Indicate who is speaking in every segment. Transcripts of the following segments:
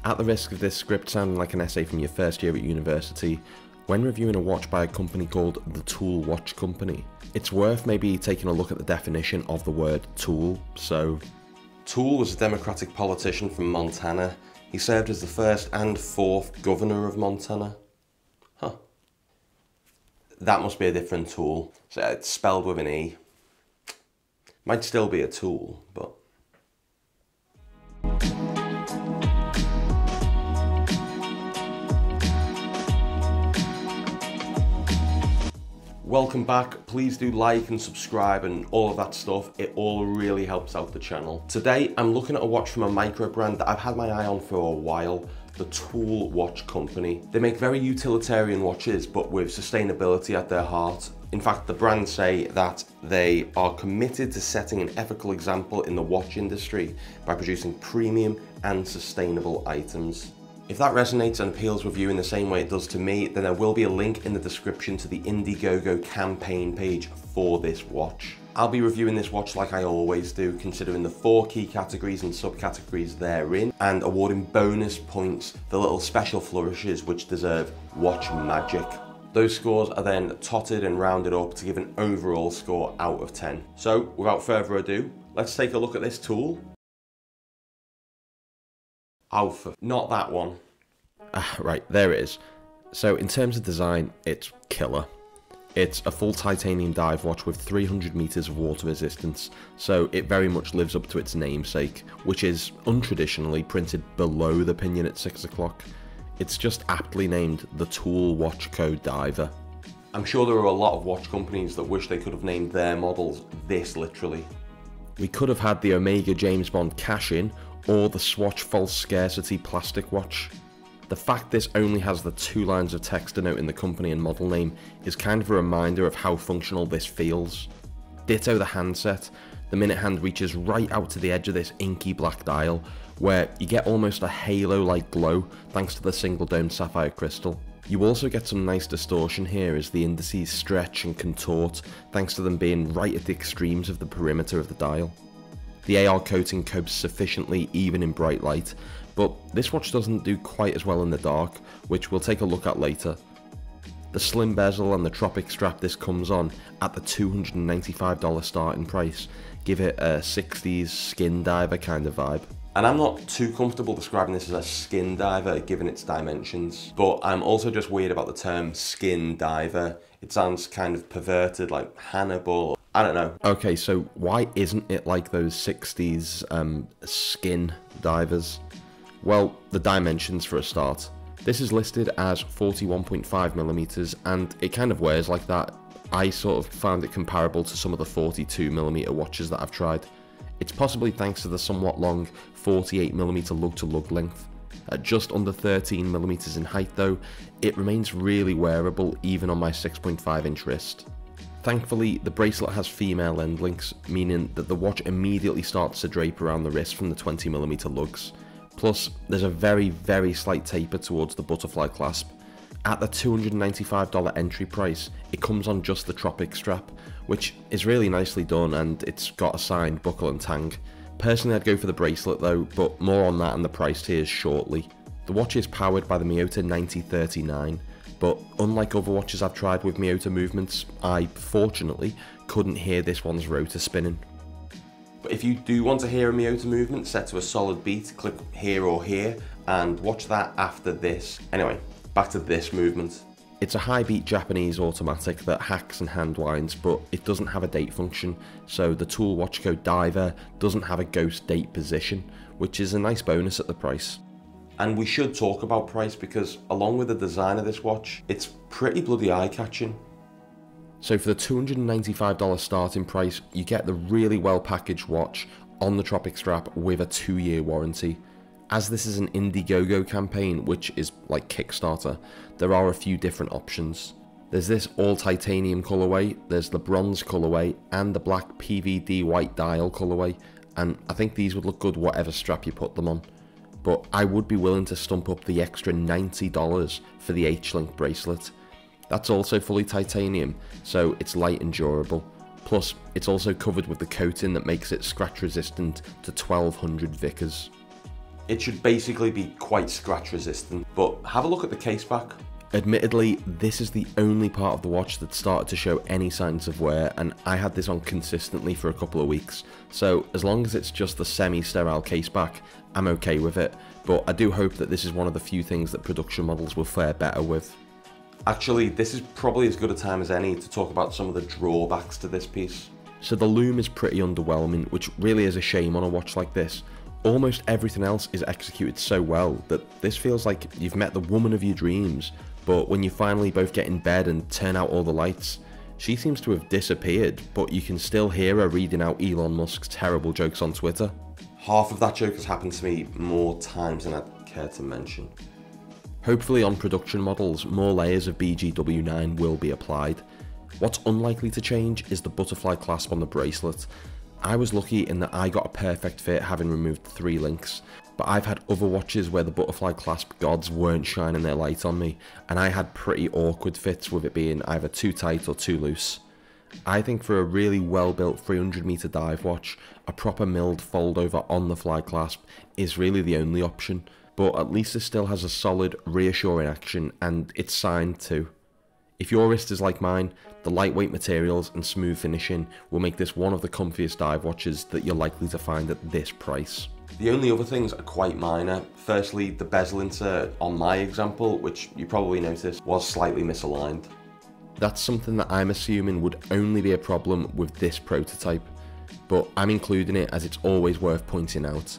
Speaker 1: At the risk of this script sounding like an essay from your first year at university, when reviewing a watch by a company called the Tool Watch Company, it's worth maybe taking a look at the definition of the word tool. So, Tool was a Democratic politician from Montana. He served as the first and fourth governor of Montana. Huh. That must be a different tool. So it's spelled with an E. Might still be a tool, but... Welcome back. Please do like and subscribe and all of that stuff. It all really helps out the channel. Today I'm looking at a watch from a micro brand that I've had my eye on for a while, the Tool Watch Company. They make very utilitarian watches but with sustainability at their heart. In fact, the brand say that they are committed to setting an ethical example in the watch industry by producing premium and sustainable items. If that resonates and appeals with you in the same way it does to me, then there will be a link in the description to the Indiegogo campaign page for this watch. I'll be reviewing this watch like I always do, considering the 4 key categories and subcategories therein, and awarding bonus points for little special flourishes which deserve watch magic. Those scores are then totted and rounded up to give an overall score out of 10. So, without further ado, let's take a look at this tool. Oh, not that one. Right, there it is. So in terms of design, it's killer. It's a full titanium dive watch with 300 meters of water resistance, so it very much lives up to its namesake, which is untraditionally printed below the pinion at 6 o'clock. It's just aptly named the Tool Watch Co. Diver. I'm sure there are a lot of watch companies that wish they could have named their models this literally. We could have had the Omega James Bond cash-in, or the Swatch False Scarcity plastic watch. The fact this only has the 2 lines of text denoting the company and model name is kind of a reminder of how functional this feels. Ditto the handset. The minute hand reaches right out to the edge of this inky black dial, where you get almost a halo-like glow thanks to the single dome sapphire crystal. You also get some nice distortion here as the indices stretch and contort thanks to them being right at the extremes of the perimeter of the dial. The AR coating copes sufficiently even in bright light, but this watch doesn't do quite as well in the dark, which we'll take a look at later. The slim bezel and the tropic strap this comes on at the $295 starting price give it a 60s skin diver kind of vibe. And I'm not too comfortable describing this as a skin diver given its dimensions, but I'm also just weird about the term skin diver. It sounds kind of perverted, like Hannibal. I don't know. Okay, so why isn't it like those 60s skin divers? Well, the dimensions for a start. This is listed as 41.5mm and it kind of wears like that. I sort of found it comparable to some of the 42mm watches that I've tried. It's possibly thanks to the somewhat long 48mm lug-to-lug length. At just under 13mm in height though, it remains really wearable even on my 6.5 inch wrist. Thankfully, the bracelet has female end links, meaning that the watch immediately starts to drape around the wrist from the 20mm lugs. Plus, there's a very slight taper towards the butterfly clasp. At the $295 entry price, it comes on just the tropic strap, which is really nicely done and it's got a signed buckle and tang. Personally, I'd go for the bracelet though, but more on that and the price tiers shortly. The watch is powered by the Miyota 9039. But unlike other watches I've tried with Miyota movements, I, fortunately, couldn't hear this one's rotor spinning. But if you do want to hear a Miyota movement set to a solid beat, click here or here, and watch that after this. Anyway, back to this movement. It's a high beat Japanese automatic that hacks and hand winds, but it doesn't have a date function, so the Tool Watch Co. Diver doesn't have a ghost date position, which is a nice bonus at the price. And we should talk about price because along with the design of this watch, it's pretty bloody eye-catching. So for the $295 starting price, you get the really well packaged watch on the tropic strap with a 2-year warranty. As this is an Indiegogo campaign, which is like Kickstarter, there are a few different options. There's this all titanium colourway, there's the bronze colourway, and the black PVD white dial colourway, and I think these would look good whatever strap you put them on. But I would be willing to stump up the extra $90 for the H-Link bracelet. That's also fully titanium, so it's light and durable. Plus, it's also covered with the coating that makes it scratch resistant to 1200 Vickers. It should basically be quite scratch resistant, but have a look at the case back. Admittedly, this is the only part of the watch that started to show any signs of wear, and I had this on consistently for a couple of weeks, so as long as it's just the semi-sterile case back, I'm okay with it, but I do hope that this is one of the few things that production models will fare better with. Actually, this is probably as good a time as any to talk about some of the drawbacks to this piece. So the Loom is pretty underwhelming, which really is a shame on a watch like this. Almost everything else is executed so well that this feels like you've met the woman of your dreams, but when you finally both get in bed and turn out all the lights, she seems to have disappeared, but you can still hear her reading out Elon Musk's terrible jokes on Twitter. Half of that joke has happened to me more times than I'd care to mention. Hopefully on production models, more layers of BGW9 will be applied. What's unlikely to change is the butterfly clasp on the bracelet. I was lucky in that I got a perfect fit having removed 3 links, but I've had other watches where the butterfly clasp gods weren't shining their light on me, and I had pretty awkward fits with it being either too tight or too loose. I think for a really well built 300 meter dive watch, a proper milled fold over on the fly clasp is really the only option, but at least it still has a solid, reassuring action, and it's signed too. If your wrist is like mine, the lightweight materials and smooth finishing will make this one of the comfiest dive watches that you're likely to find at this price. The only other things are quite minor. Firstly, the bezel insert on my example, which you probably noticed, was slightly misaligned. That's something that I'm assuming would only be a problem with this prototype, but I'm including it as it's always worth pointing out.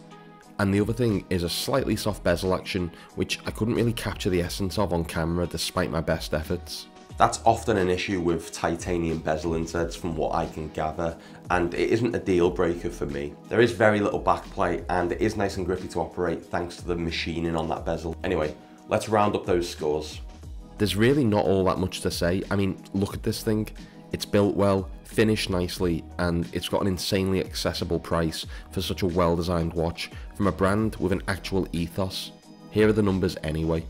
Speaker 1: And the other thing is a slightly soft bezel action, which I couldn't really capture the essence of on camera despite my best efforts. That's often an issue with titanium bezel inserts from what I can gather, and it isn't a deal breaker for me. There is very little backplay and it is nice and grippy to operate thanks to the machining on that bezel. Anyway, let's round up those scores. There's really not all that much to say. I mean, look at this thing. It's built well, finished nicely, and it's got an insanely accessible price for such a well-designed watch from a brand with an actual ethos. Here are the numbers anyway.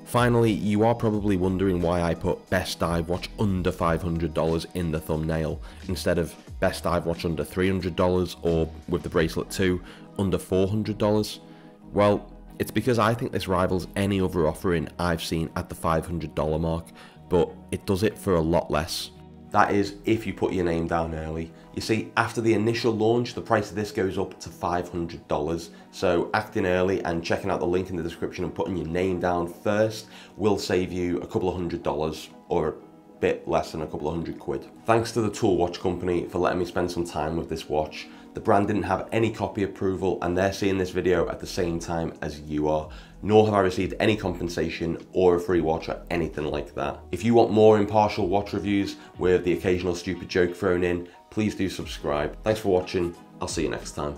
Speaker 1: Finally, you are probably wondering why I put best dive watch under $500 in the thumbnail instead of best dive watch under $300 or, with the bracelet too, under $400. Well, it's because I think this rivals any other offering I've seen at the $500 mark, but it does it for a lot less. That is, if you put your name down early. You see, after the initial launch, the price of this goes up to $500. So acting early and checking out the link in the description and putting your name down first will save you a couple of $100 or a bit less than a couple of £100. Thanks to the Tool Watch Company for letting me spend some time with this watch. The brand didn't have any copy approval and they're seeing this video at the same time as you are, nor have I received any compensation or a free watch or anything like that. If you want more impartial watch reviews with the occasional stupid joke thrown in, please do subscribe. Thanks for watching, I'll see you next time.